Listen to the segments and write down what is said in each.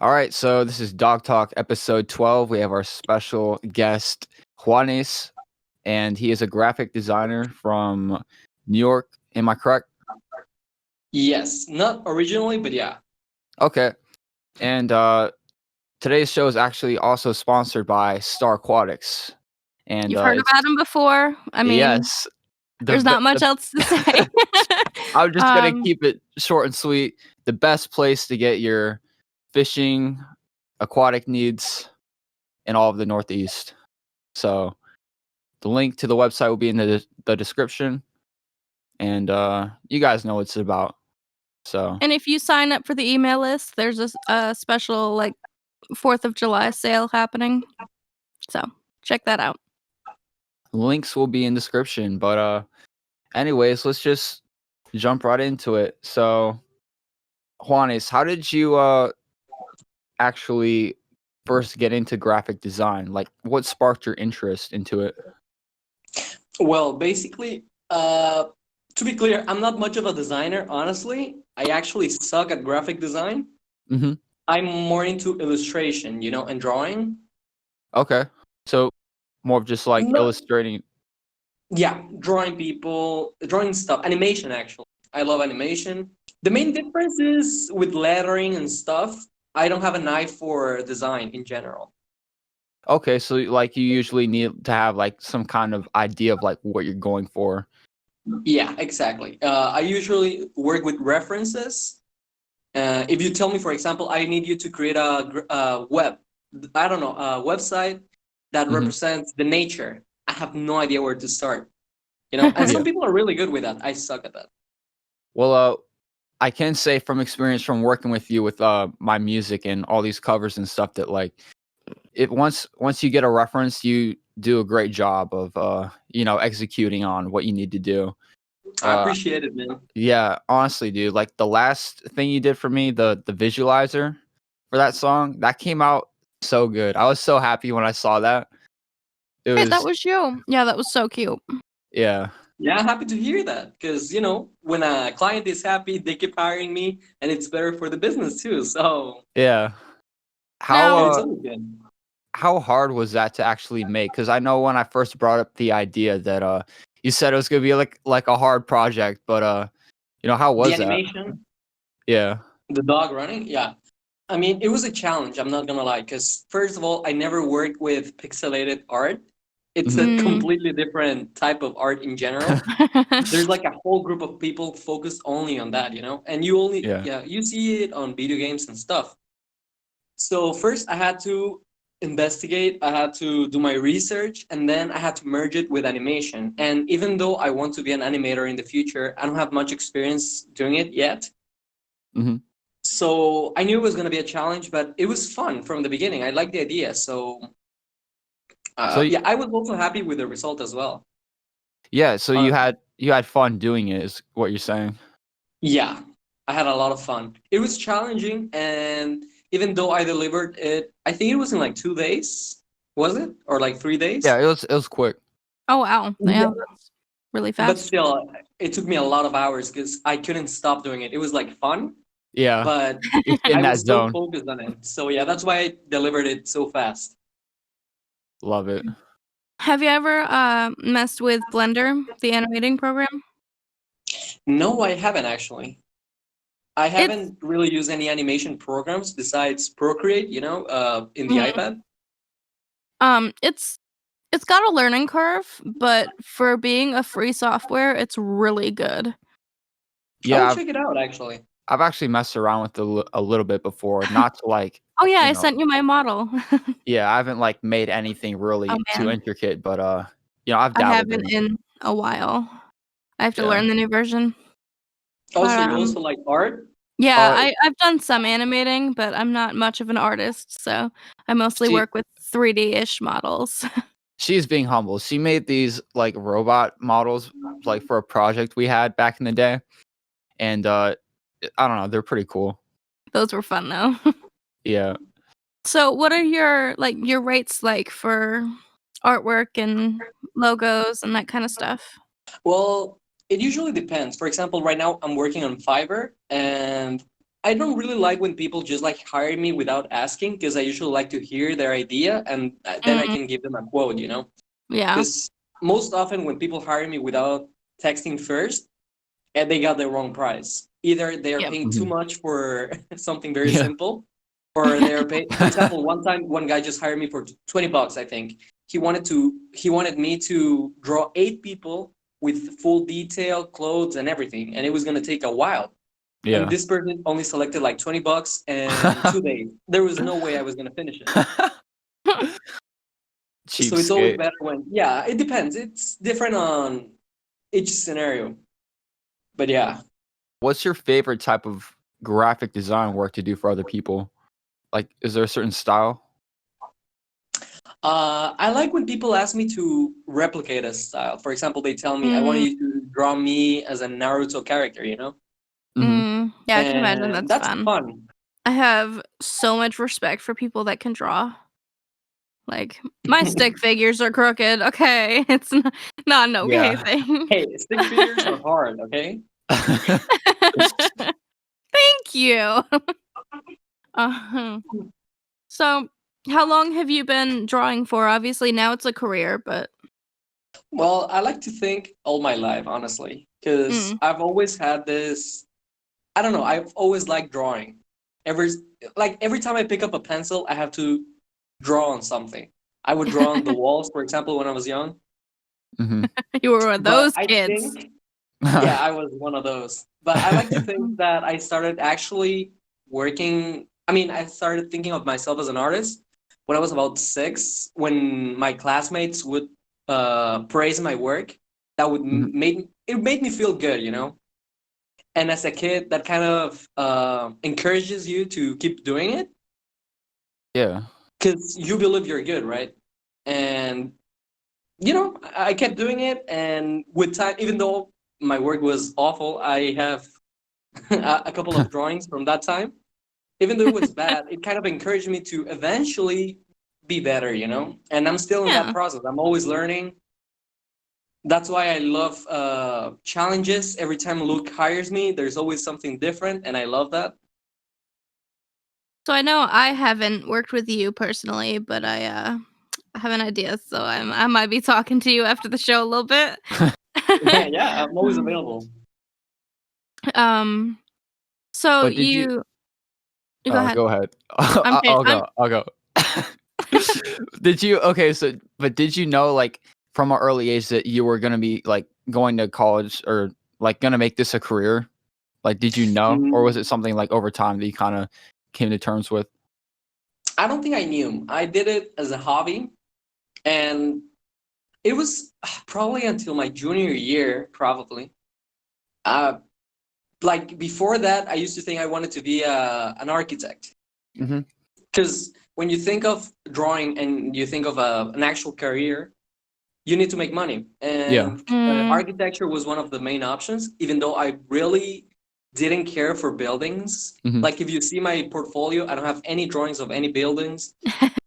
All right, so this is Dawg Talk episode 12. We have our special guest, Juanes, and he is a graphic designer from New York. Am I correct? Yes, not originally, but yeah. Okay. And today's show is actually also sponsored by Star Aquatics. And You've heard it's about him before. I mean, yes, there's not much else to say. I'm just gonna keep it short and sweet. The best place to get your fishing, aquatic needs in all of the Northeast. So the link to the website will be in the description, and you guys know what it's about. So And if you sign up for the email list, there's a special 4th of July sale happening. So check that out. links will be in description. But anyways, let's just jump right into it. So Juanes, how did you actually first get into graphic design? Like, what sparked your interest into it? Well, basically, to be clear, I'm not much of a designer, honestly. I actually suck at graphic design. Mm-hmm. I'm more into illustration, and drawing. Okay, so more of just like No, illustrating. yeah, drawing people, drawing stuff, animation actually. I love animation. The main difference is with lettering and stuff. I don't have an eye for design in general. Okay, so like you usually need to have like some kind of idea of like what you're going for. Yeah, exactly. I usually work with references. If you tell me, for example, I need you to create a I don't know, a website that Mm-hmm. represents the nature. I have no idea where to start. And some Yeah. people are really good with that. I suck at that. Well, I can say from experience from working with you with my music and all these covers and stuff that like it once you get a reference, you do a great job of executing on what you need to do. I appreciate it, man. Yeah, honestly, dude, like the last thing you did for me, the visualizer for that song, that came out so good. I was so happy when I saw that. It Hey, that was was you. Yeah, that was so cute. yeah. Yeah, I'm happy to hear that because when a client is happy, they keep hiring me, and it's better for the business too. So Yeah. Now, it's How always good. how hard was that to actually make? Because I know when I first brought up the idea that you said it was gonna be like a hard project, but how The was that? animation, Yeah. the dog running, yeah. I mean, it was a challenge. I'm not gonna lie, because first of all, I never worked with pixelated art. It's Mhm. a Mm. completely different type of art in general. There's like a whole group of people focused only on that, and you only Yeah. yeah you see it on video games and stuff. So first, I had to investigate. I had to do my research, and then I had to merge it with animation. And even though I want to be an animator in the future, I don't have much experience doing it yet. Hmm. So I knew it was going to be a challenge, but it was fun from the beginning. I liked the idea. So So yeah, I was also happy with the result as well. yeah, so you Honestly. had fun doing it, is what you're saying. Yeah, I had a lot of fun. It was challenging, and even though I delivered it, I think it was in like 2 days. Was it? Or like 3 days? Yeah, it was quick. Oh, wow. Yeah, that's really But fast. still, it took me a lot of hours because I couldn't stop doing it. It was like fun, Yeah, but you're in I that was so zone. focused on it. So yeah, that's why I delivered it so fast. Love it. Have you ever messed with Blender, the animating program? No, I haven't actually. I It's haven't really used any animation programs besides Procreate, in the mhm. iPad. It's got a learning curve, but for being a free software, it's really good. I will Yeah, check it out actually. I've actually messed around with it a little bit before, not to like, Oh yeah, you I know, sent you my model. yeah, I haven't like made anything Oh really too man, intricate, but I've I dabbled in haven't it. in a while. I have to Yeah. learn the new version. But Also, you also like art? yeah, Uh, I've done some animating, but I'm not much of an artist, so I mostly she work with 3D-ish models. she's being humble. She made these like robot models like for a project we had back in the day, and I don't know, they're pretty cool. Those were fun though. Yeah. So what are your rates like for artwork and logos and that kind of stuff? Well, it usually depends. For example, right now I'm working on Fiverr, and I don't really like when people just like hire me without asking, because I usually like to hear their idea and then I can give them a quote, you know? Yeah. Because most often when people hire me without texting first, and they got the wrong price. Either they are Yep. paying too much for something very Yeah. simple, or they are paying. For example, one time, one guy just hired me for $20. I think he wanted me to draw 8 people with full detail, clothes, and everything, and it was gonna take a while. And Yeah. this person only selected like $20 and 2 days. There was no way I was gonna finish it. So it's always Cheapskate. better when, yeah, it depends. It's different on each scenario. But yeah. What's your favorite type of graphic design work to do for other people? Like, is there a certain style? I like when people ask me to replicate a style. For example, they tell me, I want you to draw me as a Naruto character, you know? Yeah, I can imagine And that's that's fun. fun. I have so much respect for people that can draw. Like, my stick figures are crooked. Okay, it's not an okay Yeah. thing. Hey, stick figures are hard, okay? Thank you. Uh-huh. So, how long have you been drawing for? Obviously, now it's a career, but Well, I like to think all my life, honestly, because I've always had this, I don't know, I've always liked drawing. Every time I pick up a pencil, I have to draw on something. I would draw on the walls, for example, when I was young. you were one of But those I kids. think, yeah, I was one of those. But I like to think that I started actually working. I mean, I started thinking of myself as an artist when I was about 6, when my classmates would praise my work. That would made me feel good, you know? And as a kid, that kind of encourages you to keep doing it Yeah. because you believe you're good, right? And you know, I kept doing it, and with time, even though my work was awful, I have a couple of drawings from that time. Even though it was bad, it kind of encouraged me to eventually be better, you know? And I'm still in that Yeah. process. I'm always learning. That's why I love challenges. Every time Luke hires me, there's always something different, and I love that. So I know I haven't worked with you personally, but I have an idea. So I might be talking to you after the show a little bit. Yeah, I'm always available. So But did you? go ahead. Go ahead. I'm I'll go. Did you? Okay, so but did you know like from an early age that you were gonna be like going to college or like gonna make this a career? Like, did you know, or was it something like over time that you kind of came to terms with? I don't think I knew. I did it as a hobby, and it was probably until my junior year, probably. Like before that, I used to think I wanted to be an architect. Because when you think of drawing and you think of an actual career, you need to make money. And architecture was one of the main options, even though I really didn't care for buildings. Like if you see my portfolio, I don't have any drawings of any buildings.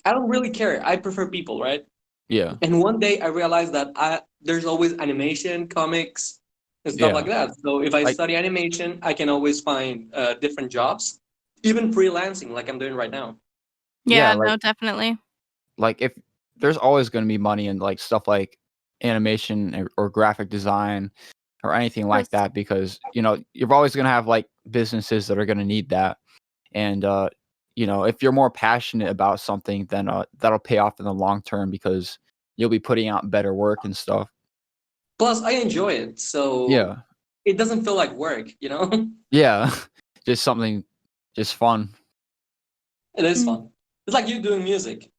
I don't really care. I prefer people, right? Yeah. And one day I realized that there's always animation, comics, and stuff like that. So if I study animation, I can always find different jobs, even freelancing like I'm doing right now. Yeah, no, definitely. Like if there's always going to be money in like stuff like animation or graphic design or anything like that, because you know you're always going to have like businesses that are going to need that. And you know, if you're more passionate about something, then that'll pay off in the long term because you'll be putting out better work and stuff. Plus, I enjoy it, so it doesn't feel like work, you know? Yeah, just something, just fun. It is fun. It's like you doing music.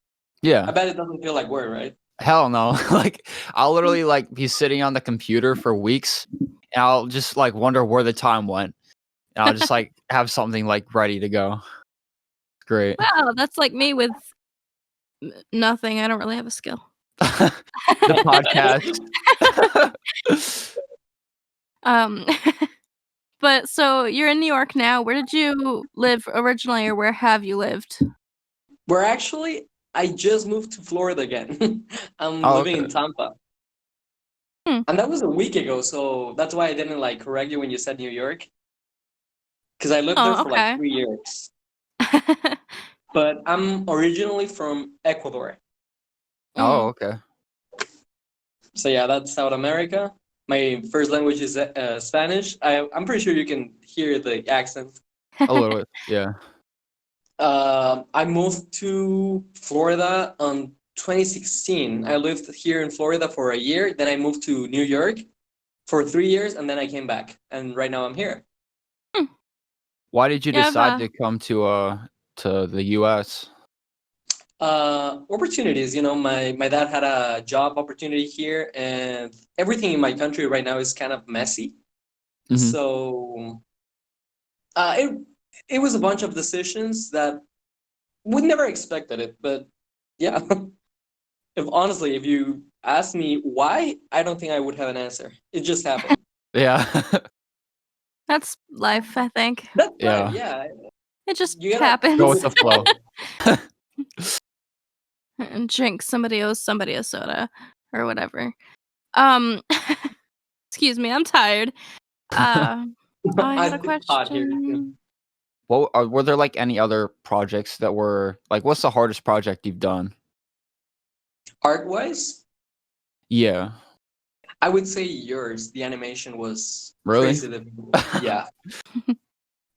Yeah. I bet it doesn't feel like work, right? Hell no. Like I'll literally like be sitting on the computer for weeks and I'll just like wonder where the time went. And I'll just like have something like ready to go. Great. Wow, that's like me with nothing. I don't really have a skill. The podcast. But so you're in New York now. Where did you live originally, or where have you lived? We're actually, I just moved to Florida again. I'm living in Tampa. And that was a week ago, so that's why I didn't like correct you when you said New York. because I lived there Oh, for like okay. 3 years. But I'm originally from Ecuador. Oh, okay. So yeah, that's South America. My first language is Spanish. I'm pretty sure you can hear the accent. A little bit. Yeah. I moved to Florida on 2016. I lived here in Florida for a year. Then I moved to New York for 3 years, and then I came back. And right now I'm here. Why did you Yeah, I've, decide to come to the U.S.? Opportunities. You know, my dad had a job opportunity here, and everything in my country right now is kind of messy. Mhm. So it was a bunch of decisions that we never expected it, but yeah. If you ask me why, I don't think I would have an answer. It just happened. Yeah. that's life, I think. That's Yeah. right. Yeah, It just you gotta happens. Go with the flow. And drink somebody owes somebody a soda or whatever. Um, excuse me, I'm tired. I had a it's hot here too. question. Well, were there like any other projects that were like? What's the hardest project you've done? Art-wise, Yeah. I would say yours. The animation was Really? crazy difficult. Yeah,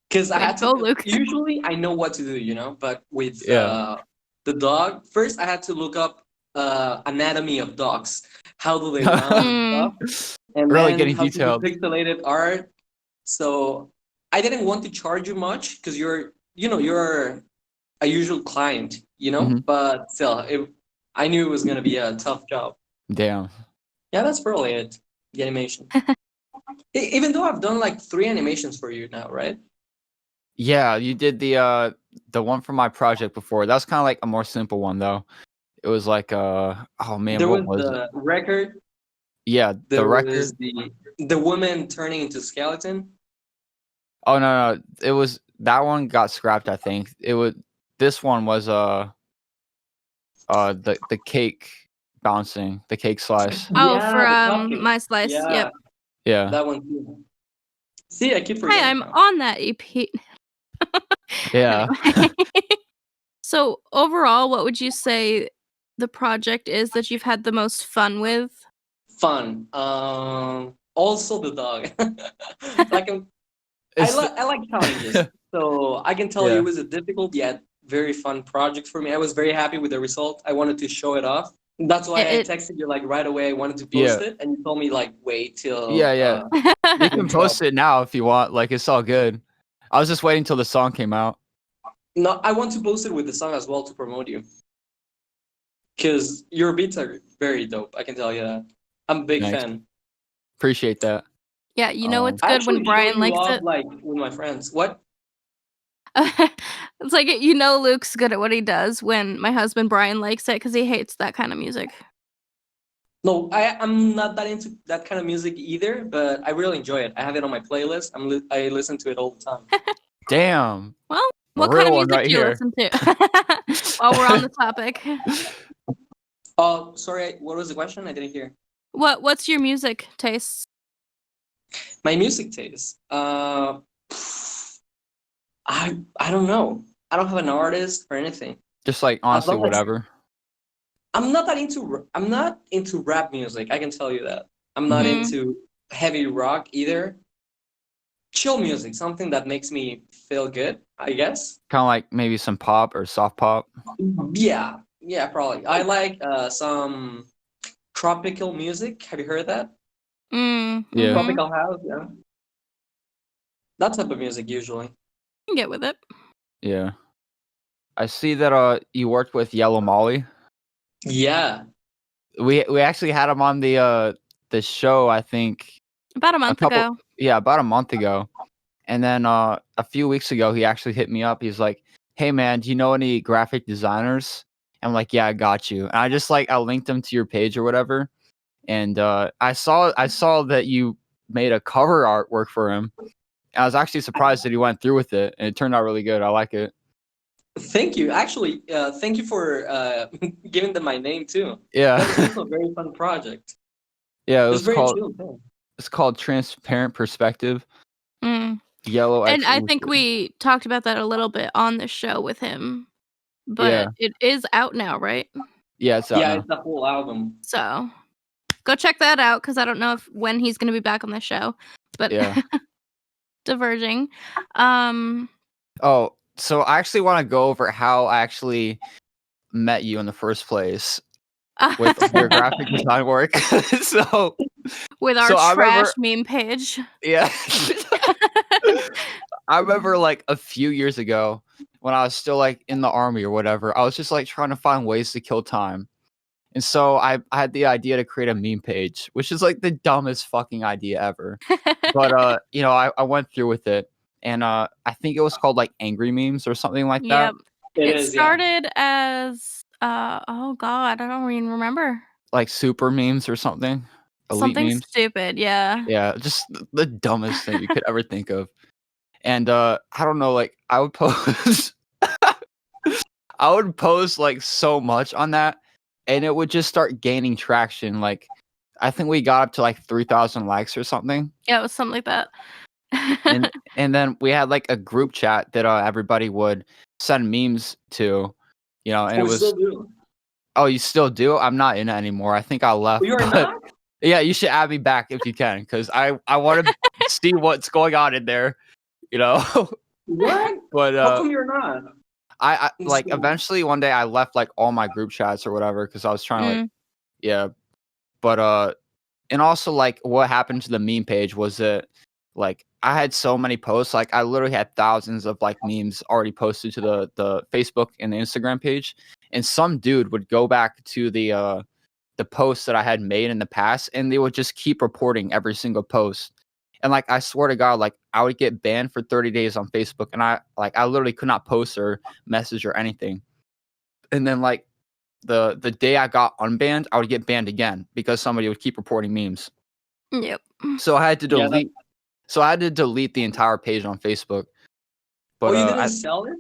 because I Way had to go, to. Luke. Usually, I know what to do, you know, but with Yeah. the dog, first I had to look up anatomy of dogs. How do they run and stuff, and Really then getting how to do detailed. pixelated art. So I didn't want to charge you much because you're a usual client, Mhm. but still, I knew it was gonna be a tough job. Damn. Yeah, that's probably it. The animation. Even though I've done like 3 animations for you now, right? Yeah, you did the one for my project before. That was kind of like a more simple one though. It was like oh man, There what was was it? the record. Yeah, the There was record. the woman turning into skeleton. Oh no, it was that one got scrapped. I think it was. This one was the cake bouncing, the cake slice. Oh, for Yeah, the cupcake. my slice. Yeah, Yep. Yeah, that one too. See, I keep Hi, forgetting I'm now. on that EP. yeah. Anyway. So overall, what would you say the project is that you've had the most fun with? Fun. Also the dog. like It's I like challenges, so I can tell you yeah, it was a difficult yet very fun project for me. I was very happy with the result. I wanted to show it off. That's why I It, texted you like right away. I wanted to yeah, post it, and you told me like wait till yeah. You it can June 12th. post it now if you want. Like it's all good. I was just waiting till the song came out. No, I want to post it with the song as well to promote you, because your beats are very dope. I can tell you that. I'm a big Nice, fan. appreciate that. yeah, you know it's I good when actually show Brian you likes off it. like with my friends. What? It's like you know Luke's good at what he does when my husband Brian likes it because he hates that kind of music. No, I'm not that into that kind of music either, but I really enjoy it. I have it on my playlist. I listen to it all the time. Damn, Well, a what kind real of one music right do you here. listen to? While we're on the topic, Oh, sorry. What was the question? I didn't hear. what's your music tastes? My music taste. I don't know. I don't have an artist or anything. Just like As honestly, long as whatever. I'm not into rap music. I can tell you that. I'm not Mhm. Mm, into heavy rock either. Chill music, something that makes me feel good, I guess. Kind of like maybe some pop or soft pop. Yeah, probably. I like some tropical music. Have you heard that? Yeah. mm-hmm. Tropical house, yeah. That type of music usually. Can get with it. Yeah. I see that you worked with Yellow Molly. Yeah. We actually had him on the show, I think About a a month couple ago. yeah, about a month ago. And then a few weeks ago he actually hit me up. He's like, "Hey man, do you know any graphic designers?" I'm like, "Yeah, I got you." And I just I linked them to your page or whatever. And I saw that you made a cover artwork for him. I was actually surprised that he went through with it, and it turned out really good. I like it. Thank you. Actually, thank you for giving them my name too. That was Yeah. also a very fun project. Yeah, It was very chill too. it's called Transparent Perspective. Mm. Yellow And I Exclusive. think we talked about that a little bit on the show with him. But Yeah. it is out now, right? Yeah, it's out Yeah, now. it's the whole album. So go check that out because I don't know when he's going to be back on the show. But Yeah. diverging. Oh, so I actually want to go over how I actually met you in the first place with your graphic design work. so with our I trash remember, meme page. yeah. I remember like a few years ago when I was still like in the army or whatever, I was just like trying to find ways to kill time. And so I had the idea to create a meme page, which is like the dumbest fucking idea ever. But you know, I went through with it, and I think it was called like Angry Memes or something like that. Yep. It started as oh god, I don't even remember. Like super memes or something. Elite Something memes. stupid, yeah. Yeah, just the dumbest thing you could ever think of. And I don't know, like I would post I would post like so much on that, and it would just start gaining traction. Like I think we got up to like 3,000 likes or something. Yeah, it was something like that. And then we had like a group chat that everybody would send memes to, you know, and it We was still do. Oh, you still do? I'm not in it anymore. I think I left. You are but- not? Yeah, you should add me back if you can, because I want to see what's going on in there, you know. What? But How come you're not? I like So- eventually one day I left like all my group chats or whatever because I was trying to like yeah. But and also like what happened to the meme page was that like I had so many posts, like I literally had thousands of like memes already posted to the Facebook and the Instagram page, and some dude would go back to the posts that I had made in the past, and they would just keep reporting every single post. And like I swear to God, like I would get banned for 30 days on Facebook, and I literally could not post or message or anything. And then like the day I got unbanned, I would get banned again because somebody would keep reporting memes. Yep. So I had to Yeah, delete. So I had to delete the entire page on Facebook. But Oh, you didn't sell it?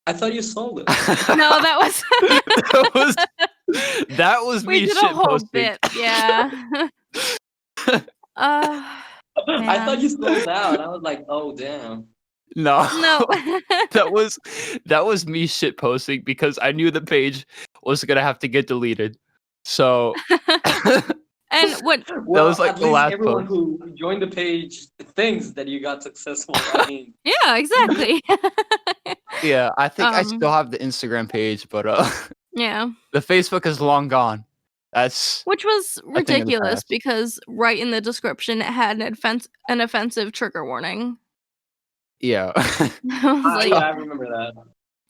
I thought you sold it. No, that was that was we me did a shit whole posting. bit, yeah. I thought Man. you sold out. I was like, oh damn. No. that was me shit posting because I knew the page was gonna have to get deleted. So And what Well, was, like, at the least last everyone post. who joined the page thinks that you got successful. I mean, yeah, exactly. yeah, I think I Um, still have the Instagram page, but yeah. the Facebook is long gone. That's Which was thing of the ridiculous past. because right in the description it had an offensive trigger warning. yeah. I was like, yeah, I remember that.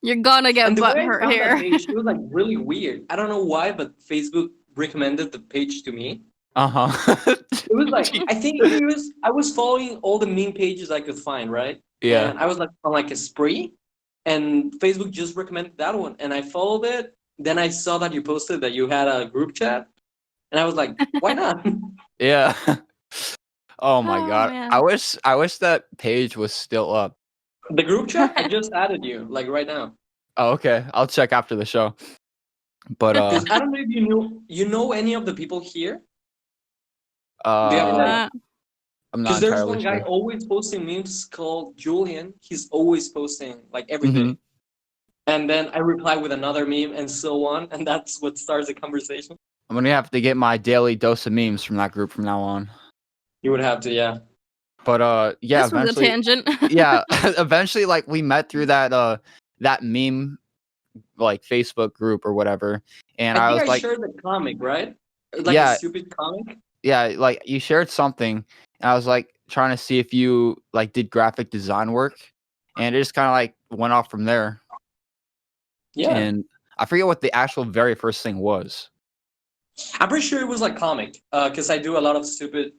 you're gonna get And the way butt I hurt found that here. page, it was like really weird. I don't know why, but Facebook recommended the page to me. Uh-huh. It was like I think I was following all the meme pages I could find, right? Yeah. And I was like on like a spree, and Facebook just recommended that one, and I followed it. Then I saw that you posted that you had a group chat, and I was like, why not? Yeah. Oh my Oh, god. man. I wish that page was still up. The group chat, I just added you like right now. Oh, okay. I'll check after the show. But 'Cause I don't know if you know any of the people here. Do you have Uh, I'm not Because there's entirely one guy sure. always posting memes called Julian. He's always posting like every day. Mhm. And then I reply with another meme and so on, and that's what starts the conversation. I'm gonna have to get my daily dose of memes from that group from now on. You would have to, yeah. But yeah, this was a eventually tangent. yeah, eventually like we met through that meme like Facebook group or whatever. And I I think was I like, shared the comic, right? Like Yeah. a stupid comic. yeah, like you shared something, and I was like trying to see if you like did graphic design work, and it just kind of like went off from there. Yeah. And I forget what the actual very first thing was. I'm pretty sure it was like comic. Because I do a lot of stupid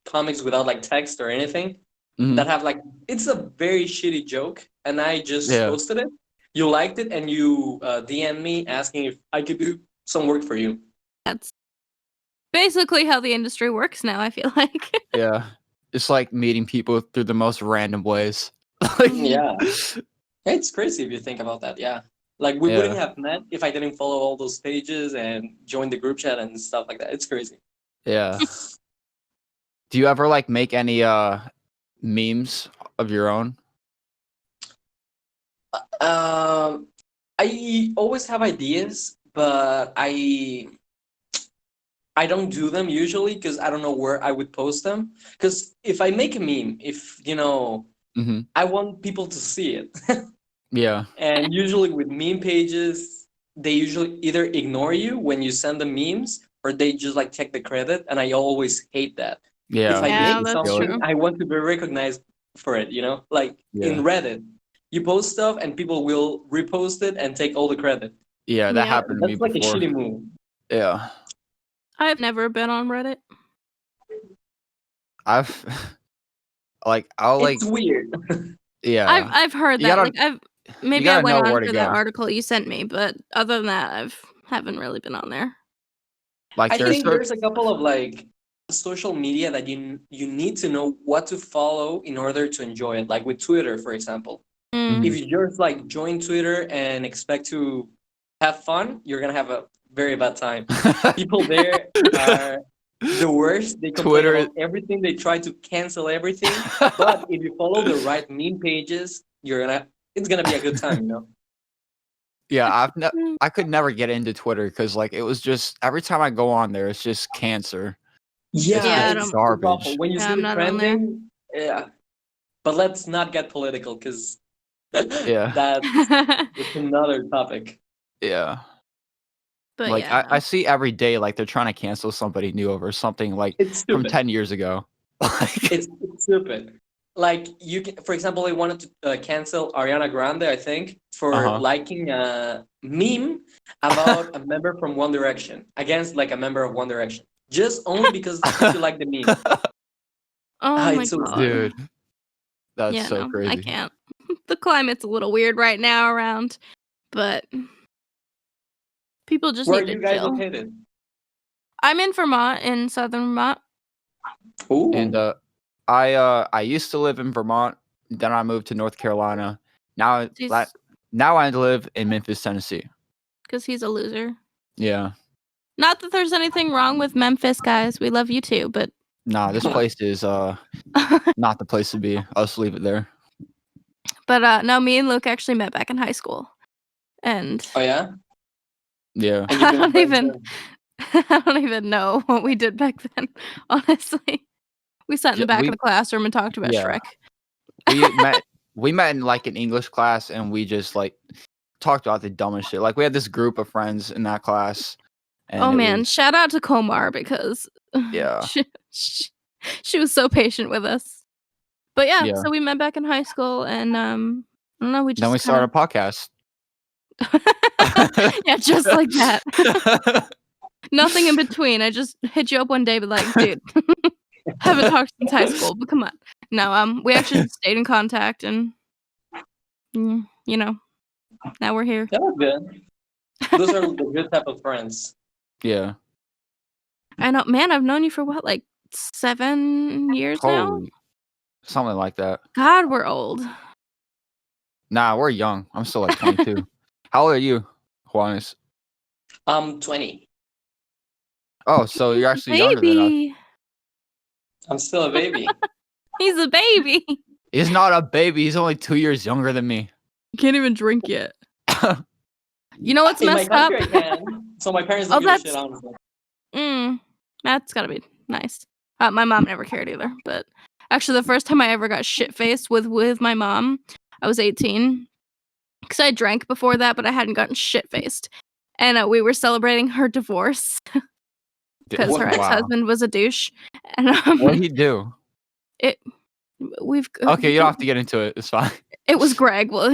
comics without like text or anything Mhm. that have like it's a very shitty joke, and I just Yeah. posted it. You liked it, and you DM me asking if I could do some work for you. That's basically how the industry works now, I feel like. Yeah, it's like meeting people through the most random ways. Like, Yeah. It's crazy if you think about that. Yeah. Like we wouldn't have met if I didn't follow all those pages and join the group chat and stuff like that. It's crazy. yeah. Do you ever like make any memes of your own? I always have ideas, but I don't do them usually because I don't know where I would post them. Because if I make a meme, if Mm-hmm. I want people to see it. Yeah. And usually with meme pages, they usually either ignore you when you send them memes or they just like take the credit. And I always hate that. Yeah. If I Yeah, make that's something, true. I want to be recognized for it, Like in Yeah. Reddit, you post stuff and people will repost it and take all the credit. Yeah, that Yeah. happened to me That's like before. a shitty move. Yeah. I've never been on Reddit. I've I'll It's weird. yeah. I've heard You that. gotta- Like maybe gotta I went know where on to for that go. article you sent me, but other than that, haven't really been on there. Like I there's think there's a couple of like social media that you need to know what to follow in order to enjoy it. Like with Twitter, for example. Mm. If you just like join Twitter and expect to have fun, you're gonna have a very bad time. People there are the worst. They complain Twitter- about everything. They try to cancel everything. But if you follow the right meme pages, it's gonna be a good time, Yeah, I could never get into Twitter because like it was just every time I go on there, it's just cancer. Yeah, I it's don't- garbage. awful. When you Yeah, see I'm the not on there. trending, yeah. But let's not get political because Yeah. that's another topic. Yeah. But Like yeah, I see every day like they're trying to cancel somebody new over something like It's from stupid. 10 years ago. Like It's stupid. Like you can, for example, they wanted to cancel Ariana Grande, I think, for liking a meme about a member from One Direction against like a member of One Direction, just only because she liked the meme. oh my it's so god, dude. That's yeah, so no, crazy. I can't. The climate's a little weird right now around, but people just Where are need you to guys chill. located? I'm in Vermont, in southern Vermont. Ooh. And I used to live in Vermont, then I moved to North Carolina. Now I live in Memphis, Tennessee. Because he's a loser. Yeah. Not that there's anything wrong with Memphis, guys. We love you too, but Nah, this place is not the place to be. I'll just leave it there. but no, me and Luke actually met back in high school, and Oh yeah. Yeah. And you've been friends since. I don't even know what we did back then. Honestly, we sat in the back of the classroom and talked about Yeah. Shrek. We met in like an English class and we just like talked about the dumbest shit. Like we had this group of friends in that class. And Oh man, shout out to Komar because Yeah. she was so patient with us. But yeah, Yeah. so we met back in high school, and I don't know, we just Then we started a podcast. yeah, just like that. Nothing in between. I just hit you up one day, but like, dude, haven't talked since high school. But come on, no, we actually stayed in contact, and now we're here. That was good. Those are the good type of friends. Yeah. I know, man. I've known you for what, like 7 years now? Holy. Something like that. God, we're old. Nah, we're young. I'm still like 22. How old are you, Juanes? 20. Oh, so you're actually younger than us. Baby. I'm still a baby. He's a baby. He's not a baby. He's only 2 years younger than me. You can't even drink yet. You know what's In my messed up? country, I can. So my parents don't give a shit, honestly. That's gotta be nice. My mom never cared either. But actually, the first time I ever got shit-faced with my mom, I was 18. Because I drank before that, but I hadn't gotten shit-faced. And we were celebrating her divorce. Because her ex-husband was a douche. And what did he do? Okay, you don't have to get into it. It's fine. It was Greg. Well,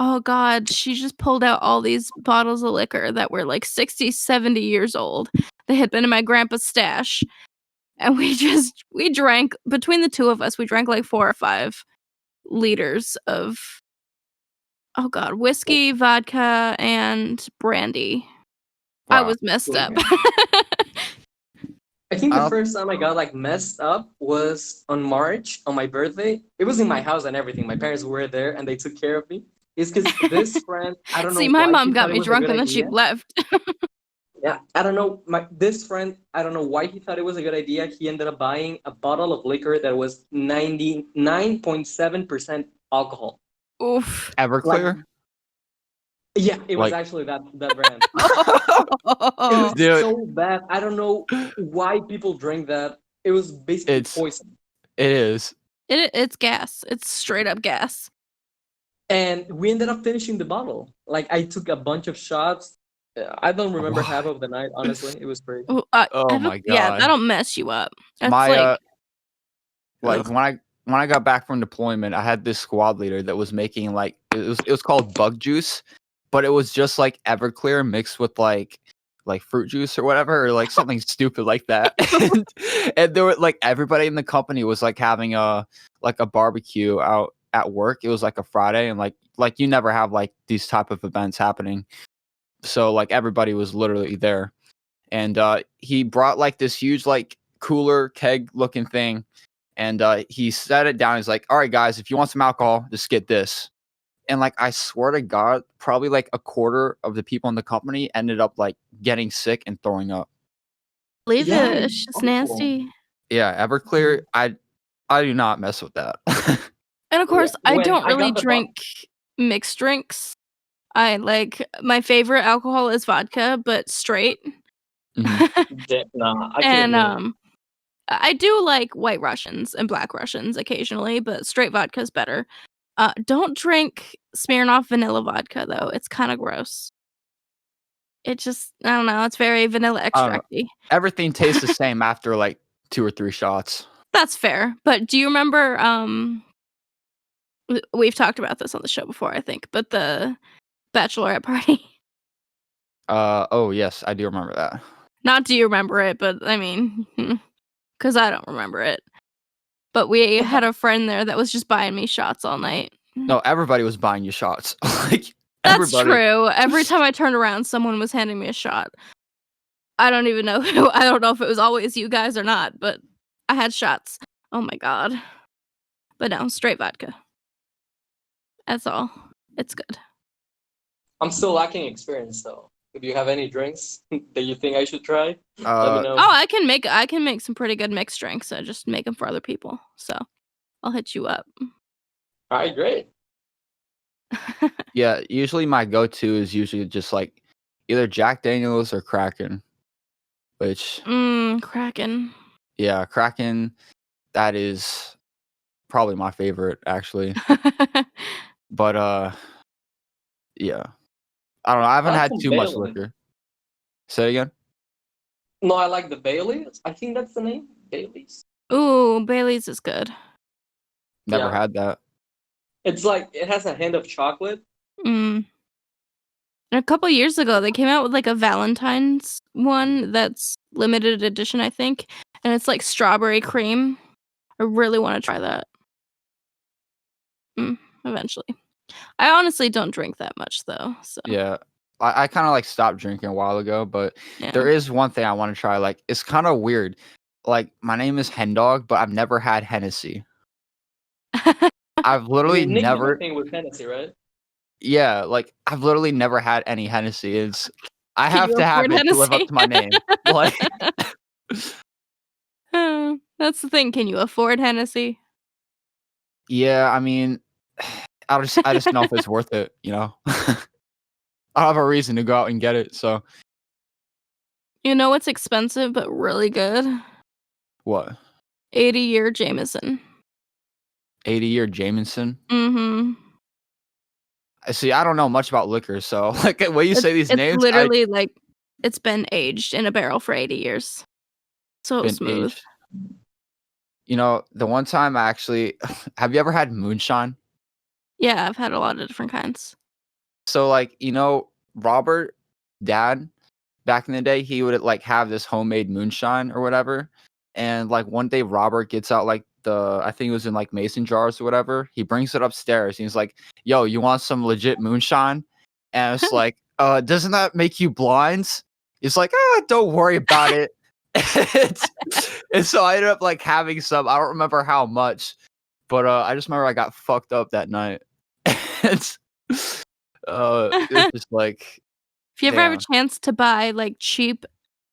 oh god, she just pulled out all these bottles of liquor that were like 60, 70 years old. They had been in my grandpa's stash. And we drank, between the two of us, we drank like 4 or 5 liters of, oh god, whiskey, vodka, and brandy. Wow. I was messed up. I think the first time I got like messed up was on March, on my birthday. It was in my house and everything. My parents were there and they took care of me. It's because this friend, I don't know. See, my mom got me drunk and then she left. Yeah, I don't know. This friend, I don't know why he thought it was a good idea. He ended up buying a bottle of liquor that was 99.7% alcohol. Oof. Like, Everclear, yeah, it was like, actually that brand. It was dude, so bad. I don't know why people drink that. It was basically it's poison. it is. It's gas. It's straight up gas. And we ended up finishing the bottle. Like I took a bunch of shots. I don't remember half What? of the night. Honestly, it was crazy. Ooh, Oh my yeah, god. that'll mess you up. That's My like, like ugh. when I got back from deployment, I had this squad leader that was making like it was called bug juice, but it was just like Everclear mixed with like fruit juice or whatever, or like something stupid like that. And there were like everybody in the company was like having a barbecue out at work. It was like a Friday, and like you never have like these type of events happening. So like everybody was literally there. And he brought like this huge like cooler keg looking thing, and he set it down. He's like, all right guys, if you want some alcohol, just get this. And like I swear to god, probably like a quarter of the people in the company ended up like getting sick and throwing up. Leave Yeah, it. it's It's just awful. nasty. Yeah, Everclear, I do not mess with that. And of Yeah, course, I when don't I really got the bottle. drink mixed drinks. I like my favorite alcohol is vodka, but straight. Mhm. Nah, I couldn't And do it. I do like white Russians and black Russians occasionally, but straight vodka is better. Don't drink Smirnoff vanilla vodka though. It's kind of gross. It just I don't know. It's very vanilla I don't know. extracty. Everything tastes the same after like 2 or 3 shots. That's fair. But do you remember? We've talked about this on the show before, I think. But the bachelorette party. Oh yes, I do remember that. Not do you remember it, but I mean, because I don't remember it. But we had a friend there that was just buying me shots all night. No, everybody was buying you shots. Like That's everybody. true. Every time I turned around, someone was handing me a shot. I don't even know who. I don't know if it was always you guys or not, but I had shots. Oh my god. But no, straight vodka. That's all. It's good. I'm still lacking experience though. If you have any drinks that you think I should try, let me Uh, know. Oh, I can make some pretty good mixed drinks. I just make them for other people. So I'll hit you up. All right, great. yeah. Usually my go-to is usually just like either Jack Daniels or Kraken. Which, Kraken. yeah, Kraken. That is probably my favorite actually. But yeah. I don't know. I I haven't like had some too much Bailey. liquor. Say again. No, I like the Baileys. I think that's the name. Baileys. Ooh, Bailey's is good. Never Yeah. had that. It's like it has a hint of chocolate. Mm. And a couple years ago, they came out with like a Valentine's one that's limited edition, I think, and it's like strawberry cream. I really want to try that. Eventually. I honestly don't drink that much though, so Yeah. I kind of like stopped drinking a while ago, but yeah. there is one thing I want to try. Like it's kind of weird. Like my name is Hendog, but I've never had Hennessy. I've literally Your nickname, I never. think, was Hennessy, right? Yeah, like I've literally never had any Hennessy. I Can have you to have afford it to live up Hennessy? to my name. Like That's the thing. Can you afford Hennessy? yeah, I mean, I just know if it's worth it, you know. I have a reason to go out and get it. So You know what's expensive but really good? what? 80-year Jameson. 80-year Jameson. Mm-hmm. I see. I don't know much about liquor, so like when you say these It's names, I've literally like it's been aged in a barrel for 80 years. So been smooth. aged. You know, the one time I actually have you ever had moonshine? Yeah, I've had a lot of different kinds. So like, you know, Robert, dad, back in the day, he would like have this homemade moonshine or whatever. And like one day Robert gets out like I think it was in like mason jars or whatever. He brings it upstairs. And he's like, yo, you want some legit moonshine? And it's like, doesn't that make you blind? He's like, don't worry about it. And so I ended up like having some. I don't remember how much, but I just remember I got fucked up that night. It's it was just like If you ever have a chance to buy like cheap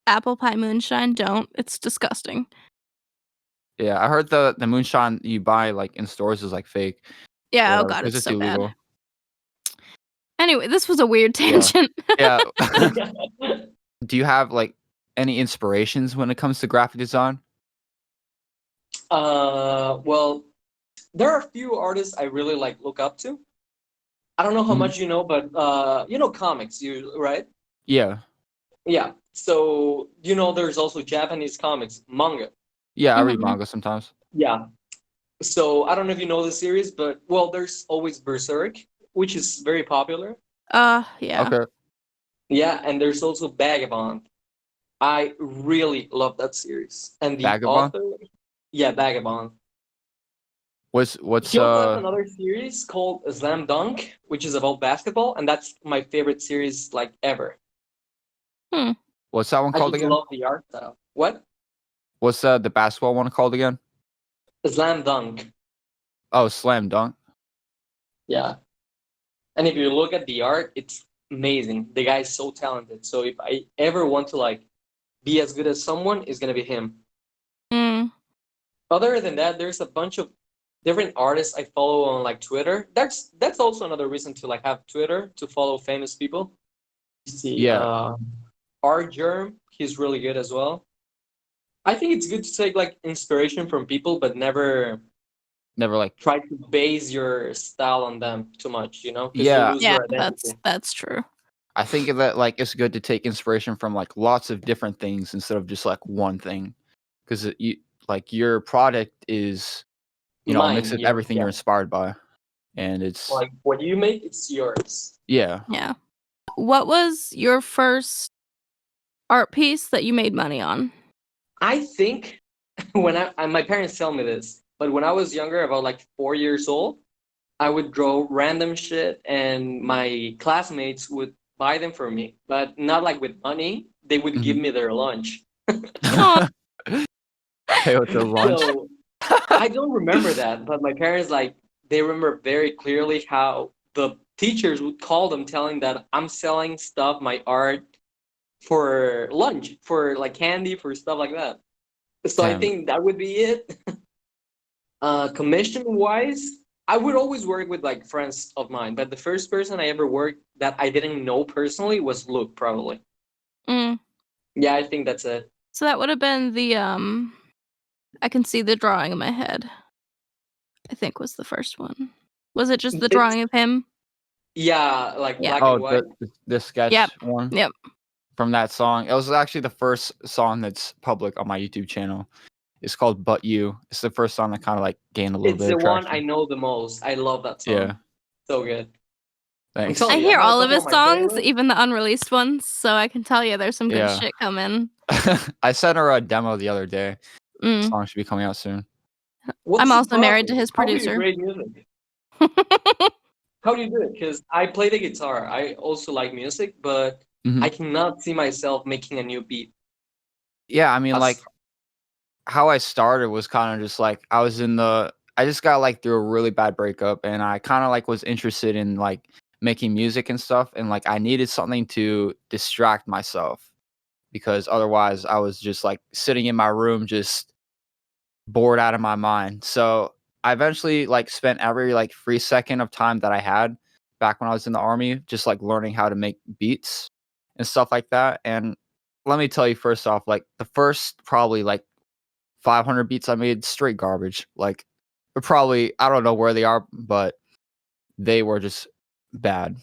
apple pie moonshine, don't. It's disgusting. Yeah, I heard the moonshine you buy like in stores is like fake. Yeah, oh or god, because it's it's so bad. illegal. Anyway, this was a weird tangent. Yeah. Do you have like any inspirations when it comes to graphic design? Well, there are a few artists I really like look up to. I don't know how Mhm. much you know, but you know comics, right? Yeah. Yeah. So there's also Japanese comics, manga. Yeah, I read Mhm. manga sometimes. Yeah. So I don't know if you know the series, but well, there's always Berserk, which is very popular. Yeah. Okay. Yeah, and there's also Vagabond. I really love that series. And the Vagabond? author, yeah, Vagabond. What's He also has another series called Slam Dunk, which is about basketball, and that's my favorite series like ever. what's that one I called just again? love the art style. What? What's the basketball one called again? Slam Dunk. Oh, Slam Dunk. Yeah. And if you look at the art, it's amazing. The guy is so talented. So if I ever want to like be as good as someone, it's gonna be him. Mm. Other than that, there's a bunch of different artists I follow on like Twitter. That's also another reason to like have Twitter to follow famous people. You see, Yeah. Art Germ, he's really good as well. I think it's good to take like inspiration from people, but never Never like try to base your style on them too much, because you Yeah. lose Yeah, your identity. that's true. I think that like it's good to take inspiration from like lots of different things instead of just like one thing, because you like your product is a mix Mine, of everything yeah. you're inspired by, and it's Like what you make, it's yours. yeah. Yeah. What was your first art piece that you made money on? I think when my parents tell me this, but when I was younger, about like 4 years old, I would draw random shit, and my classmates would buy them for me, but not like with money. They would give Mhm. me their lunch. Aw. Pay with their lunch. So I don't remember that, but my parents they remember very clearly how the teachers would call them, telling that I'm selling stuff, my art, for lunch, for like candy, for stuff like that. So I Damn. think that would be it. Commission wise, I would always work with like friends of mine, but the first person I ever worked that I didn't know personally was Luke, probably. Mm. Yeah, I think that's it. So that would have been the I can see the drawing in my head. I think was the first one. Was it just the It's drawing of him? yeah, like Yeah. black and Oh, white. the sketch Yep. one Yep. from that song. It was actually the first song that's public on my YouTube channel. It's called "But You." It's the first song that kind of like gained a little It's bit the of one I traction. know the most. I love that song. Yeah. So good. I'm Thanks. telling I you, I hear have a all of couple his on my songs, playlist. even the unreleased ones, so I can tell you there's some good Yeah. shit coming. I sent her a demo the other day. The Mm. song should be coming out soon. What's I'm the also married to process? his How do you producer. grade music? How do you do it? Because I play the guitar. I also like music, but Mhm. I cannot see myself making a new beat. Yeah, I mean, That's- like how I started was kind of just like I just got like through a really bad breakup, and I kind of like was interested in like making music and stuff, and like I needed something to distract myself because otherwise I was just like sitting in my room just bored out of my mind. So I eventually like spent every like free second of time that I had back when I was in the army just like learning how to make beats and stuff like that. And let me tell you first off, like the first probably like 500 beats I made straight garbage. Like probably I don't know where they are, but they were just bad.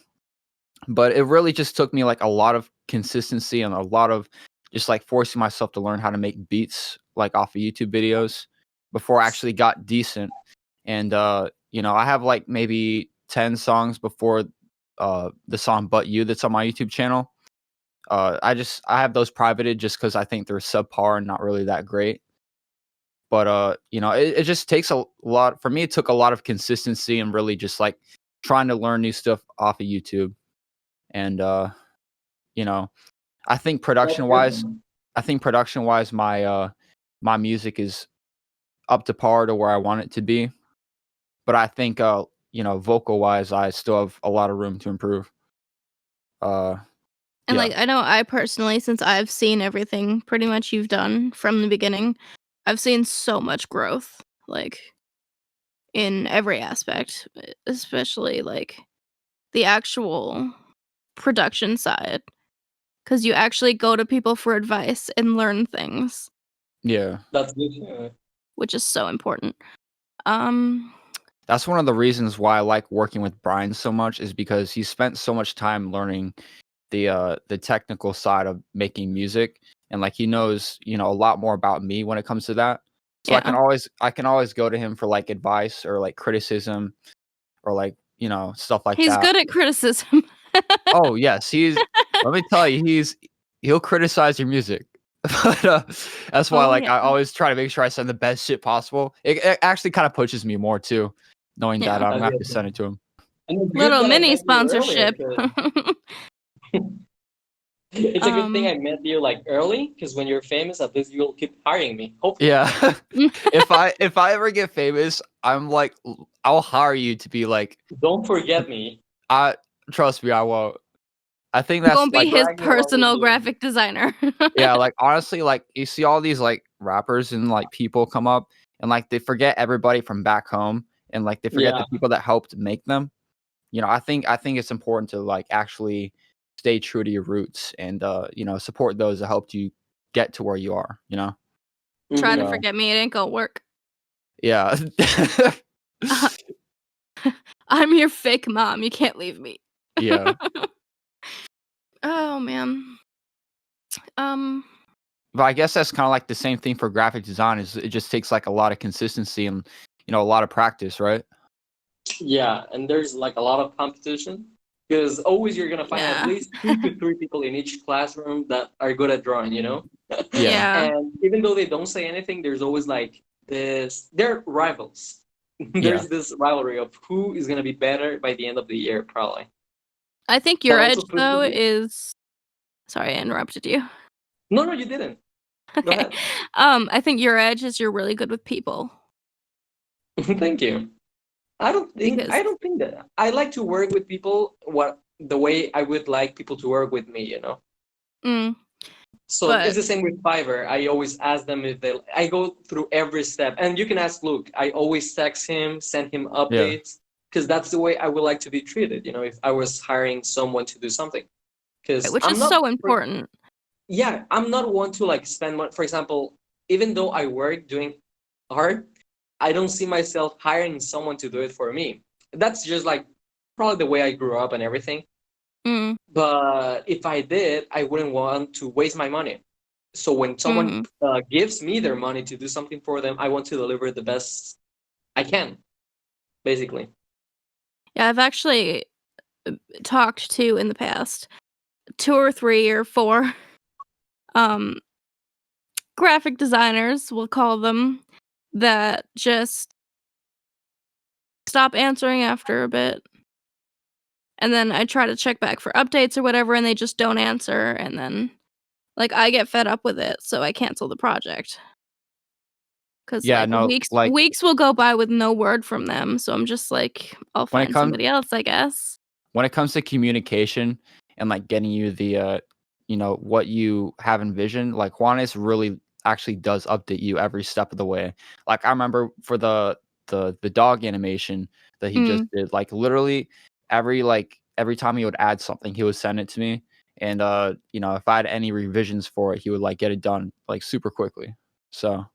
But it really just took me like a lot of consistency and a lot of just like forcing myself to learn how to make beats like off of YouTube videos before I actually got decent. And I have like maybe 10 songs before the song But You that's on my YouTube channel. I have those privated just because I think they're subpar and not really that great. But it just takes a lot for me. It took a lot of consistency and really just like trying to learn new stuff off of YouTube. And you know, I think That's production good, wise, man. my music is up to par to where I want it to be. But I think vocal wise, I still have a lot of room to improve. Uh, And Yeah. like I know I personally, since I've seen everything pretty much you've done from the beginning, I've seen so much growth, like in every aspect, especially like the actual production side, because you actually go to people for advice and learn things, Yeah. That's good. which is so important. Um, That's one of the reasons why I like working with Brian so much, is because he spent so much time learning the technical side of making music, and like he knows, a lot more about me when it comes to that. So yeah, I can always go to him for like advice or like criticism or like, stuff like he's that. good at criticism. Oh, yes, let me tell you, he'll criticize your music. But, that's why, Oh like, yeah, I always try to make sure I send the best shit possible. It actually kinda pushes me more too, knowing that yeah. I'm That's gonna have to good. send it to him. And it's good Little that I mini met you earlier, sponsorship. 'cause it's a good thing um, I met you like early, because when you're famous, at least you'll keep hiring me. Hopefully. Yeah. If I ever get famous, I'm like, I'll hire you to be like, Don't forget me. I trust me, I won't. I think I'm that's gonna be like, his Drag me along with personal you. graphic designer. yeah, like honestly, like you see all these like rappers and like people come up and like they forget everybody from back home and like they forget Yeah. the people that helped make them. I think it's important to like actually stay true to your roots and support those that helped you get to where you are. Try to Hmm. So forget me, it ain't gonna work. yeah. I'm your fake mom. You can't leave me. Yeah. Oh man. Um. But I guess that's kind of like the same thing for graphic design, is it just takes like a lot of consistency and a lot of practice, right? Yeah, and there's like a lot of competition, because always you're gonna find at Yeah. least 2 to 3 people in each classroom that are good at drawing, you know? Yeah. Yeah. And even though they don't say anything, there's always like this, they're rivals. Yeah. There's this rivalry of who is gonna be better by the end of the year, probably. I think That your also edge pushes though you. is. Sorry, I interrupted you. No, no, you didn't. Go Okay. ahead. I think your edge is you're really good with people Thank you. because. I don't think that I like to work with people the way I would like people to work with me, you know? Mm, So it's but the same with Fiverr. I always ask them if they. I go through every step, and you can ask Luke. I always text him, send him Yeah. updates, because that's the way I would like to be treated. You know, if I was hiring someone to do something, because which I'm is not. so important. Yeah, I'm not one to like spend money. For example, even though I work doing art, I don't see myself hiring someone to do it for me. That's just like probably the way I grew up and everything. Mm, But if I did, I wouldn't want to waste my money. So when someone hmm. gives me their money to do something for them, I want to deliver the best I can, basically. Yeah, I've actually talked to in the past 2 or 3 or 4 um graphic designers, we'll call them, that just stop answering after a bit. And then I try to check back for updates or whatever, and they just don't answer. And then, like, I get fed up with it, so I cancel the project. Cause Yeah, like no, like weeks will go by with no word from them. So I'm just like, I'll when it find comes somebody else, I guess. when it comes to communication and like getting you the what you have envisioned, like Juanes really actually does update you every step of the way. Like I remember for the dog animation that he just Mm. did, like literally every time he would add something, he would send it to me. And if I had any revisions for it, he would like get it done like super quickly. So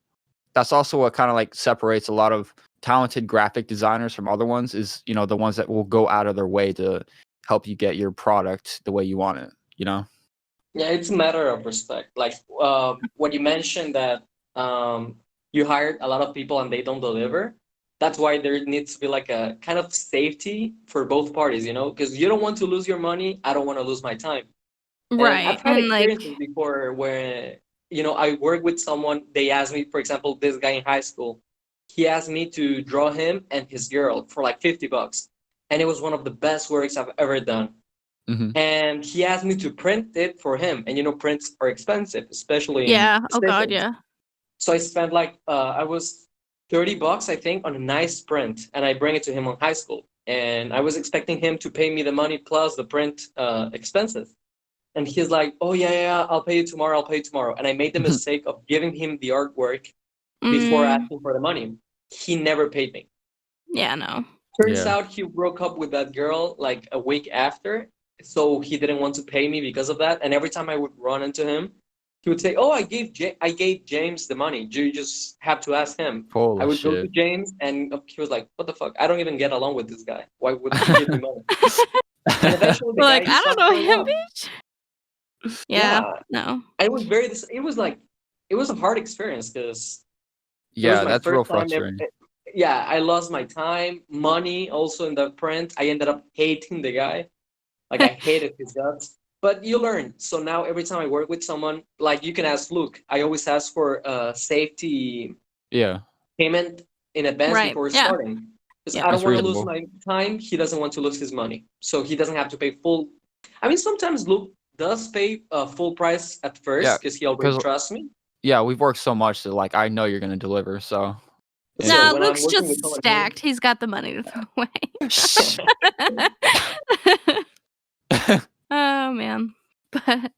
that's also what kind of like separates a lot of talented graphic designers from other ones, is the ones that will go out of their way to help you get your product the way you want it. Yeah, it's a matter of respect. Like when you mentioned that you hired a lot of people and they don't deliver, that's why there needs to be like a kind of safety for both parties, you know, because you don't want to lose your money. I don't want to lose my time. And Right. I've had And like, experiences before where, I work with someone, they asked me, for example, this guy in high school, he asked me to draw him and his girl for like $50. And it was one of the best works I've ever done. Hmm. And he asked me to print it for him. And prints are expensive, especially in yeah. Oh God, staples. yeah. So I spent like I was $30, I think, on a nice print, and I bring it to him on high school. And I was expecting him to pay me the money plus the print expenses. And he's like, oh yeah, I'll pay you tomorrow, and I made the mistake of giving him the artwork before asking for the money. He never paid me. Yeah, no. Turns out he broke up with that girl like a week after, so he didn't want to pay me because of that. And every time I would run into him, he would say, oh, I gave James the money. You just have to ask him. Holy I would go shit. to James, and he was like, what the fuck? I don't even get along with this guy. Why would he give me money? And eventually the Like, guy I don't stopped know showing him, up. bitch. Yeah, no. It was very. It was like, it was a hard experience because it was Yeah, my that's real first time. frustrating. Yeah, I lost my time, money, also in the print. I ended up hating the guy. Like, I hated his guts. But you learn. So now every time I work with someone, like, you can ask Luke. I always ask for safety Yeah, payment in advance Right. before Yeah. starting. Because Yeah. I don't that's want to lose reasonable. my time. He doesn't want to lose his money. So he doesn't have to pay full. I mean, sometimes Luke does pay full price at Yeah, first because he already because trusts me. yeah, we've worked so much that like I know you're gonna deliver. So So Nah, when I'm Luke's working with just someone stacked. He's got the money to throw away. Oh man. But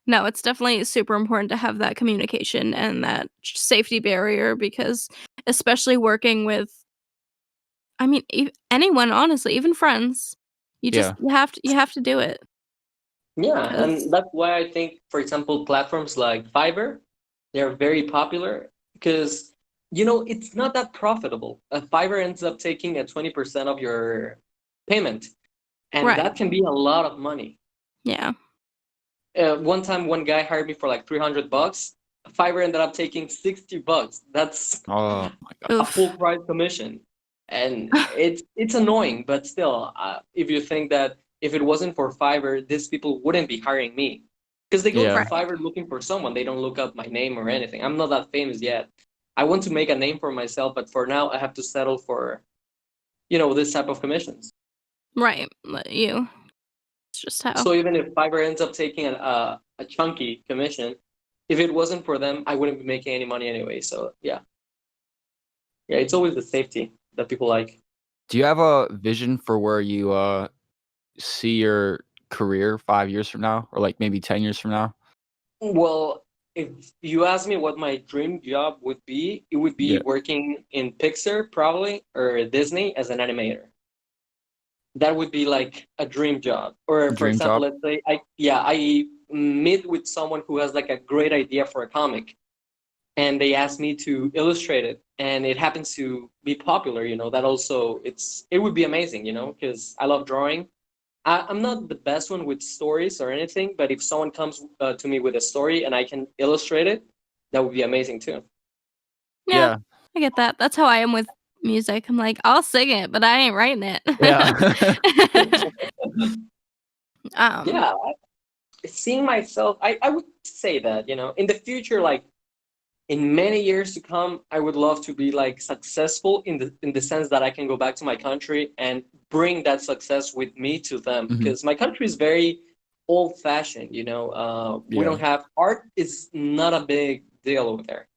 no, it's definitely super important to have that communication and that safety barrier because especially working with I mean anyone honestly, even friends, you just yeah, you have to do it Yeah, 'cause- and that's why I think, for example, platforms like Fiverr, they're very popular because, it's not that profitable. Fiverr ends up taking a 20% of your payment, and right. that can be a lot of money. Yeah. One time, one guy hired me for like $300. Fiverr ended up taking $60. That's oh my god, a Oof. full price commission, and it's annoying. But still, if you think that if it wasn't for Fiverr, these people wouldn't be hiring me because they go to yeah, Right. Fiverr looking for someone. They don't look up my name or anything. I'm not that famous yet. I want to make a name for myself, but for now, I have to settle for this type of commissions. Right. It's just how. So even if Fiverr ends up taking a chunky commission, if it wasn't for them, I wouldn't be making any money anyway. So yeah, it's always the safety that people like. Do you have a vision for where you see your career 5 years from now, or like maybe 10 years from now? Well, if you ask me what my dream job would be, it would be Yeah, working in Pixar probably or Disney as an animator. That would be like a dream job. Or for dream example, job. let's say I meet with someone who has like a great idea for a comic, and they ask me to illustrate it, and it happens to be popular. That also it would be amazing. Because I love drawing. I'm not the best one with stories or anything, but if someone comes to me with a story and I can illustrate it, that would be amazing too. Yeah, Yeah, I get that. That's how I am with music. I'm like, I'll sing it, but I ain't writing it. yeah, um, Yeah, seeing myself, I would say that, in the future, like in many years to come, I would love to be like successful in the sense that I can go back to my country and bring that success with me to them mhm, because my country is very old fashioned. We yeah, don't have art is not a big deal over there.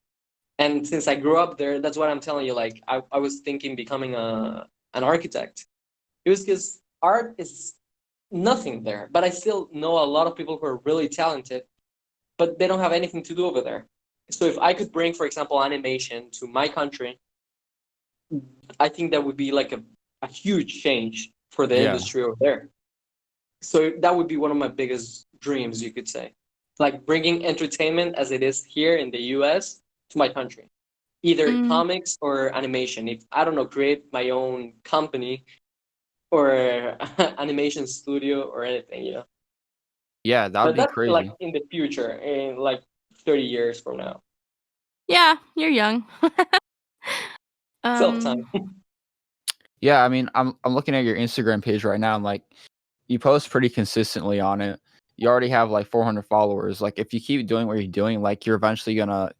And since I grew up there, that's what I'm telling you. Like I was thinking becoming an architect. It was because art is nothing there, but I still know a lot of people who are really talented, but they don't have anything to do over there. So if I could bring, for example, animation to my country, I think that would be like a huge change for the yeah, industry over there. So that would be one of my biggest dreams, you could say, like bringing entertainment as it is here in the US to my country, either mm, comics or animation. If I don't know, create my own company or animation studio or anything. yeah. That would But be that's like crazy. in the future, in like 30 years from now. yeah, you're young. Self time. Yeah, I mean, I'm looking at your Instagram page right now. And like, you post pretty consistently on it. You already have like 400 followers. Like, if you keep doing what you're doing, like, you're eventually gonna,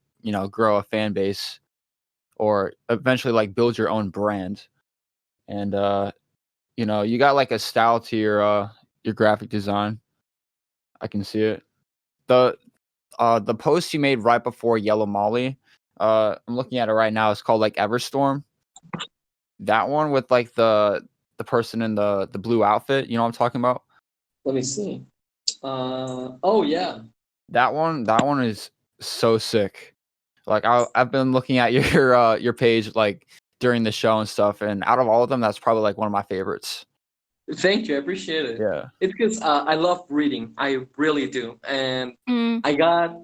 grow a fan base, or eventually like build your own brand. And you got like a style to your graphic design. I can see it. The post you made right before Yellow Molly, I'm looking at it right now. It's called like Everstorm. That one with like the person in the blue outfit. You know what I'm talking about? Let me see. Oh yeah. That one is so sick. Like I've been looking at your page like during the show and stuff, and out of all of them, that's probably like one of my favorites. Thank you. I appreciate it. Yeah. It's because I love reading. I really do, and Mm. I got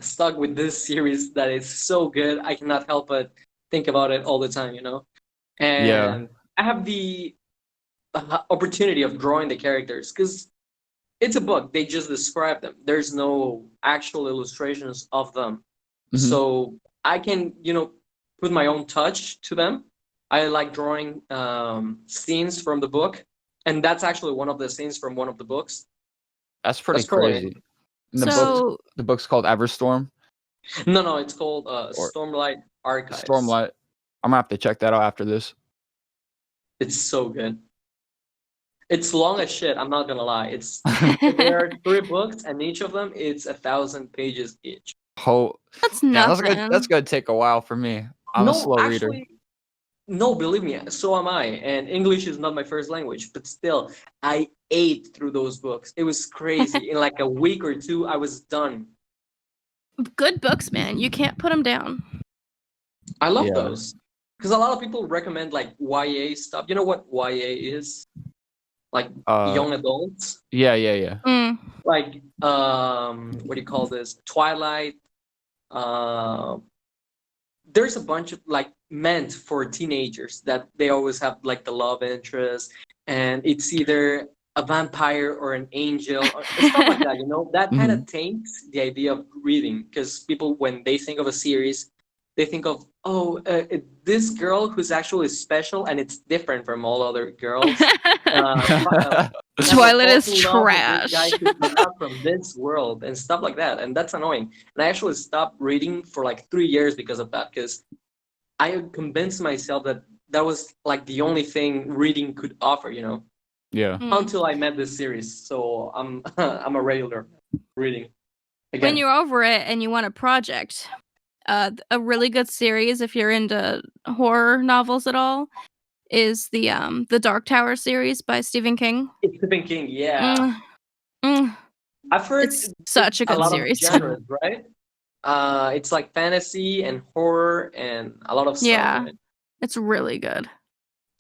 stuck with this series that is so good. I cannot help but think about it all the time. Yeah. And I have the opportunity of drawing the characters because it's a book. They just describe them. There's no actual illustrations of them. Mhm. So I can, put my own touch to them. I like drawing scenes from the book, and that's actually one of the scenes from one of the books. That's pretty That's probably crazy. And So the book's called Everstorm no, it's called or Stormlight Archives. Stormlight. I'm gonna have to check that out after this. It's so good. It's long as shit. I'm not gonna lie. There are 3 books, and each of them it's 1,000 pages each. Oh, that's yeah, nothing. that's gonna take a while for me. I'm a No, slow reader. actually, no, believe me, so am I. And English is not my first language, but still, I ate through those books. It was crazy. In like a week or 2, I was done. Good books, man. You can't put them down. I love Yeah. those because a lot of people recommend like YA stuff. You know what YA is? Like young adults. Yeah. Yeah. Mm. Like what do you call this? Twilight. There's a bunch of like meant for teenagers that they always have like the love interest, and it's either a vampire or an angel or stuff like that. That kind of taints the idea of reading because people, when they think of a series, they think of this girl who's actually special and it's different from all other girls. Twilight is This guy trash. who's not from this world and stuff like that, and that's annoying. And I actually stopped reading for like 3 years because of that, because I convinced myself that that was like the only thing reading could offer, Yeah. until I met this series. So I'm I'm a regular reading again. When you're over it and you want a project, a really good series if you're into horror novels at all is the Dark Tower series by Stephen King. It's Stephen King, yeah. I've heard It's such a good lot series. of genres, right? It's like fantasy and horror and a lot of stuff. Yeah. In it. It's really good.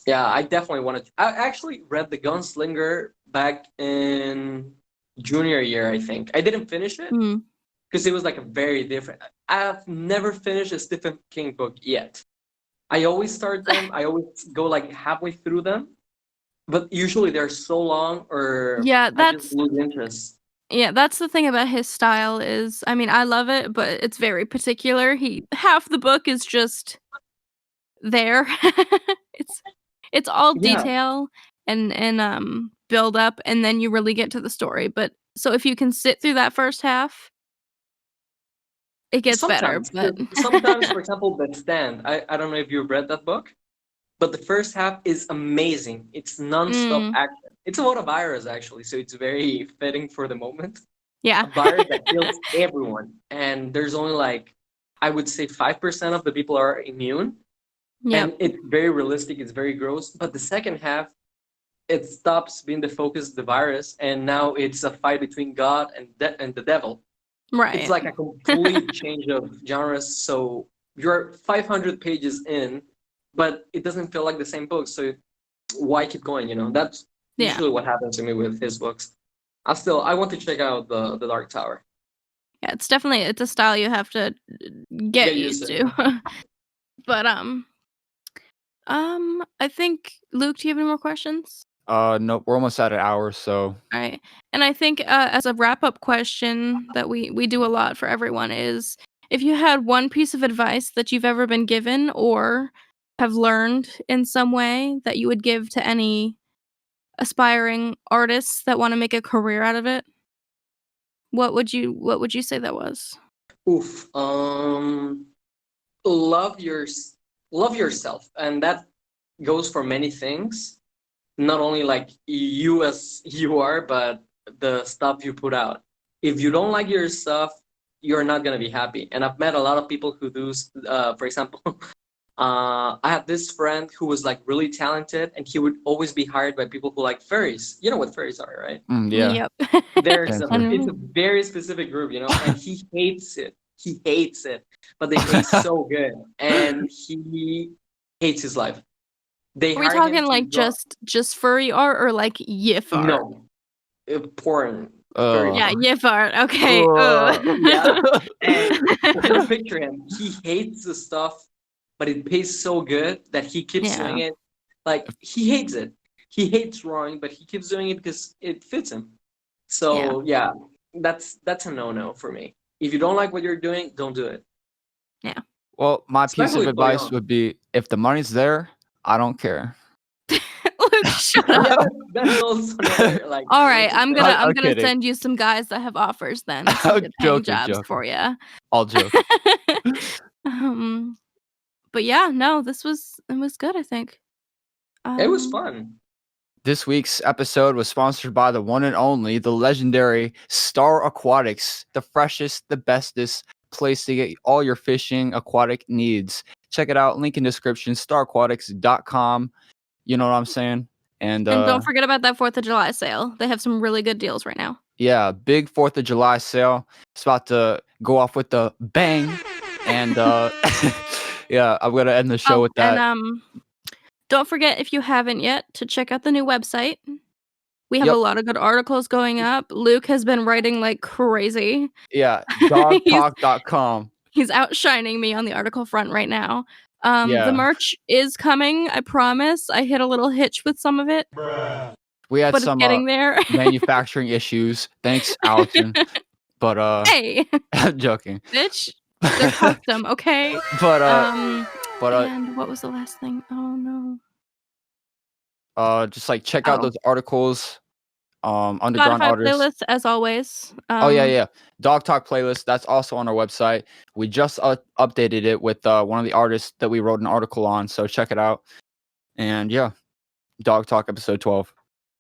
Yeah, I definitely wanted. I actually read The Gunslinger back in junior year, I think. I didn't finish it because it was like a very different. I've never finished a Stephen King book yet. I always start them. I always go like halfway through them, but usually they're so long, or Yeah, I just lose interest. Yeah, that's the thing about his style is, I mean, I love it, but it's very particular. Half the book is just there. it's all detail and build up, and then you really get to the story. But so if you can sit through that first half, it gets better. But sometimes, for example, The Stand. I don't know if you've read that book, but the first half is amazing. It's non-stop action. It's about a virus, actually, so it's very fitting for the moment. Yeah. A virus that kills everyone, and there's only like, I would say 5% of the people are immune. Yeah. And it's very realistic. It's very gross. But the second half, it stops being the focus of the virus, and now it's a fight between God and the devil. Right. It's like a complete change of genres. So you're 500 pages in, but it doesn't feel like the same book. So why keep going? That's usually what happens to me with his books. I want to check out the Dark Tower. Yeah, it's a style you have to get used to. But I think, Luke, do you have any more questions? Nope, we're almost at an hour, so. All right. And I think as a wrap-up question that we do a lot for everyone is, if you had one piece of advice that you've ever been given or have learned in some way that you would give to any aspiring artists that want to make a career out of it, what would you say that was? Oof. Love yourself, and that goes for many things. Not only like you as you are, but the stuff you put out. If you don't like your stuff, you're not gonna be happy. And I've met a lot of people who do, for example, I had this friend who was like really talented, and he would always be hired by people who like furries. You know what furries are, right? Yeah. Yep. There's Yeah, it's a very specific group, and he hates it. He hates it, but they pay so good, and he hates his life. They Are we hire him talking to like draw. just furry art or like YIF art? No, porn, furry Yeah, porn. YIF art. Okay. Yeah, and just picture him. He hates the stuff, but it pays so good that he keeps doing Yeah. it. Like he hates it. He hates drawing, but he keeps doing it because it fits him. So yeah, that's a no for me. If you don't like what you're doing, don't do it. Yeah. Well, my piece Especially of so advice young. would be if the money's there, I don't care. Luke, shut Yeah, up. that's also another like. All way right, to I'm say gonna it. I'm I'm gonna kidding. send you some guys that have offers then, some I'm good paying joking, jobs joking. for you. All joke. But yeah, no, it was good, I think. It was fun. This week's episode was sponsored by the one and only, the legendary Star Aquatics, the freshest, the bestest place to get all your fishing aquatic needs. Check it out. Link in description, staraquatics.com. You know what I'm saying? And don't forget about that 4th of July sale. They have some really good deals right now. yeah, big 4th of July sale. It's about to go off with the bang. And yeah, I'm going to end the show with that. And don't forget, if you haven't yet, to check out the new website. We have Yep. a lot of good articles going up. Luke has been writing like crazy. Yeah, dawgtalk.com. He's outshining me on the article front right now. The Yeah. merch is coming, I promise. I hit a little hitch with some of it, We had but it's some getting there. manufacturing issues. Thanks, Allison. But Hey, I'm joking. bitch. They're custom, okay? But And what was the last thing? Oh no. just like check out Oh. those articles. Underground Spotify artists. playlist as always. Oh yeah. Dawg Talk playlist. That's also on our website. We just updated it with one of the artists that we wrote an article on. So check it out. And yeah, Dawg Talk episode 12.